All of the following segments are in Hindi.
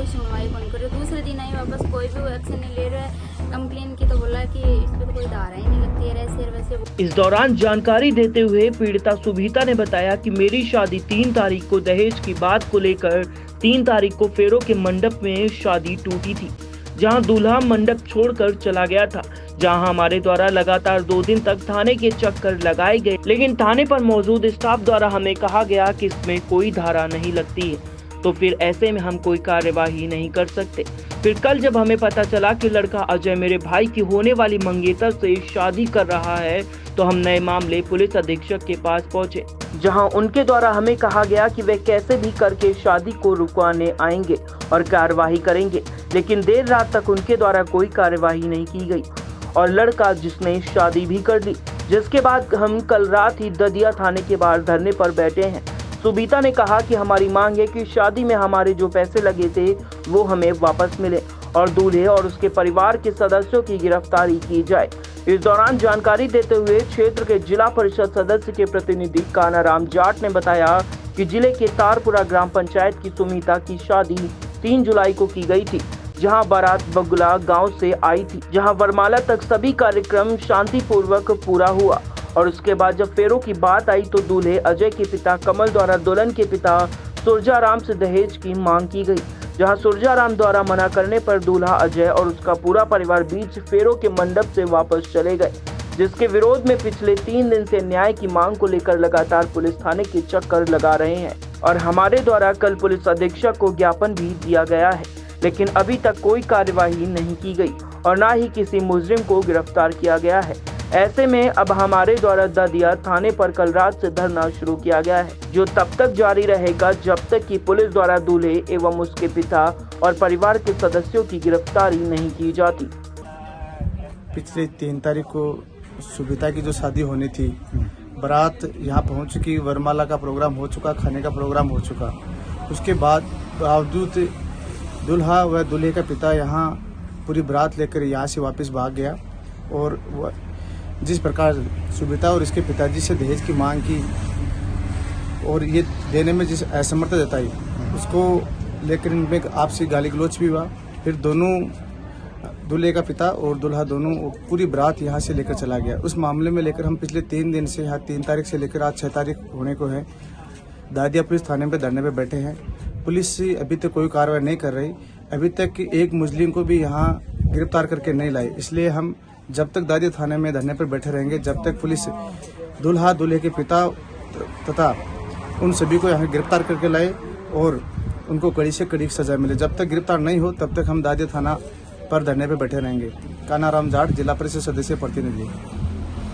कोई सुनवाई कौन करे। दूसरे दिन आई वापस, कोई भी एक्शन नहीं ले रहा है। कंप्लेन की तो बोला कि इस पे तो कोई धारा ही नहीं लगती है, ऐसे वैसे। इस दौरान जानकारी देते हुए पीड़िता सुभीता ने बताया कि मेरी शादी 3 तारीख को दहेज की बात को लेकर 3 तारीख को फेरों के मंडप में शादी टूटी थी, जहां दूल्हा मंडप छोड़कर चला गया था, जहां हमारे द्वारा लगातार 2 दिन तक थाने के चक्कर लगाए गए, लेकिन थाने पर मौजूद स्टाफ द्वारा हमें कहा गया कि इसमें कोई धारा नहीं लगती है, तो फिर ऐसे में हम कोई कार्यवाही नहीं कर सकते। फिर कल जब हमें पता चला कि लड़का अजय मेरे भाई की होने वाली मंगेतर से शादी कर रहा है, तो हम नए मामले पुलिस अधीक्षक के पास पहुंचे, जहां उनके द्वारा हमें कहा गया कि वे कैसे भी करके शादी को रुकवाने आएंगे और कार्यवाही करेंगे, लेकिन देर रात तक उनके द्वारा कोई कार्यवाही नहीं की गई और लड़का जिसने शादी भी कर ली, जिसके बाद हम कल रात ही ददिया थाने के बाहर धरने पर बैठे हैं। सुभीता ने कहा कि हमारी मांग है कि शादी में हमारे जो पैसे लगे थे वो हमें वापस मिले और दूल्हे और उसके परिवार के सदस्यों की गिरफ्तारी की जाए। इस दौरान जानकारी देते हुए क्षेत्र के जिला परिषद सदस्य के प्रतिनिधि कानाराम जाट ने बताया कि जिले के तारपुरा ग्राम पंचायत की सुमिता की शादी 3 जुलाई को की गई थी, जहां बारात बगुला गांव से आई थी, जहां वरमाला तक सभी कार्यक्रम शांतिपूर्वक पूरा हुआ और उसके बाद जब फेरों की बात आई तो दूल्हे अजय के पिता कमल द्वारा दुल्हन के पिता सुरजाराम से दहेज की मांग की गई, जहां सुरजाराम द्वारा मना करने पर दूल्हा अजय और उसका पूरा परिवार बीच फेरों के मंडप से वापस चले गए, जिसके विरोध में पिछले 3 दिन से न्याय की मांग को लेकर लगातार पुलिस थाने के चक्कर लगा रहे हैं और हमारे द्वारा कल पुलिस अधीक्षक को ज्ञापन भी दिया गया है, लेकिन अभी तक कोई कार्यवाही नहीं की गई और न ही किसी मुजरिम को गिरफ्तार किया गया है। ऐसे में अब हमारे द्वारा ददिया थाने पर कल रात से धरना शुरू किया गया है, जो तब तक जारी रहेगा जब तक कि पुलिस द्वारा दूल्हे एवं उसके पिता और परिवार के सदस्यों की गिरफ्तारी नहीं की जाती। पिछले 3 तारीख को सुभीता की जो शादी होनी थी, बारात यहाँ पहुँच चुकी, वरमाला का प्रोग्राम हो चुका, खाने का प्रोग्राम हो चुका। उसके बाद बावजूद दूल्हा व दूल्हे का पिता यहाँ पूरी बारात लेकर यहाँ से वापस भाग गया और जिस प्रकार सुभीता और इसके पिताजी से दहेज की मांग की और ये देने में जिस असमर्थता जताई, उसको लेकर इनमें आपसी गाली गलौज भी हुआ। फिर दोनों दूल्हे का पिता और दूल्हा दोनों पूरी बारात यहाँ से लेकर चला गया। उस मामले में लेकर हम पिछले 3 दिन से यहाँ 3 तारीख से लेकर आज 6 तारीख होने को है दादिया पुलिस थाने पे धरने पे बैठे हैं। पुलिस अभी तक कोई कार्रवाई नहीं कर रही, अभी तक एक मुस्लिम को भी यहाँ गिरफ्तार करके नहीं लाई। इसलिए हम जब तक दादिया थाने में धरने पर बैठे रहेंगे, जब तक पुलिस दूल्हा दूल्हे के पिता तथा उन सभी को यहाँ गिरफ्तार करके लाए और उनको कड़ी से कड़ी सजा मिले। जब तक गिरफ्तार नहीं हो तब तक हम दादिया थाना पर धरने पर बैठे रहेंगे। कानाराम जाट, जिला परिषद सदस्य प्रतिनिधि।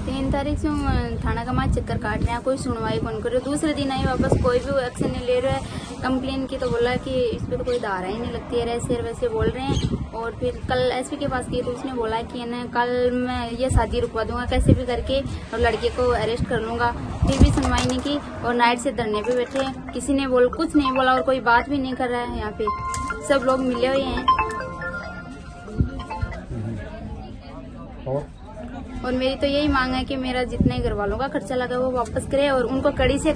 3 तारीख से हम थाना का मार चक्कर काट रहे हैं, कोई सुनवाई कौन करे। दूसरे दिन आई वापस, कोई भी एक्शन नहीं ले रहा है। कंप्लेन की तो बोला कि इस पे तो कोई धारा ही नहीं लगती है, ऐसे वैसे बोल रहे हैं। और फिर कल एसपी के पास गई तो उसने बोला कि ना कल मैं ये शादी रुकवा दूंगा कैसे भी करके और लड़के को अरेस्ट कर लूंगा। फिर भी सुनवाई नहीं की और नाइट से धरने पे बैठे हैं। किसी ने कुछ नहीं बोला और कोई बात भी नहीं कर रहा है। यहाँ पे सब लोग मिले हुए हैं और मेरी तो यही मांग है कि मेरा जितने घर वालों का खर्चा लगा वो वापस करे और उनको कड़ी से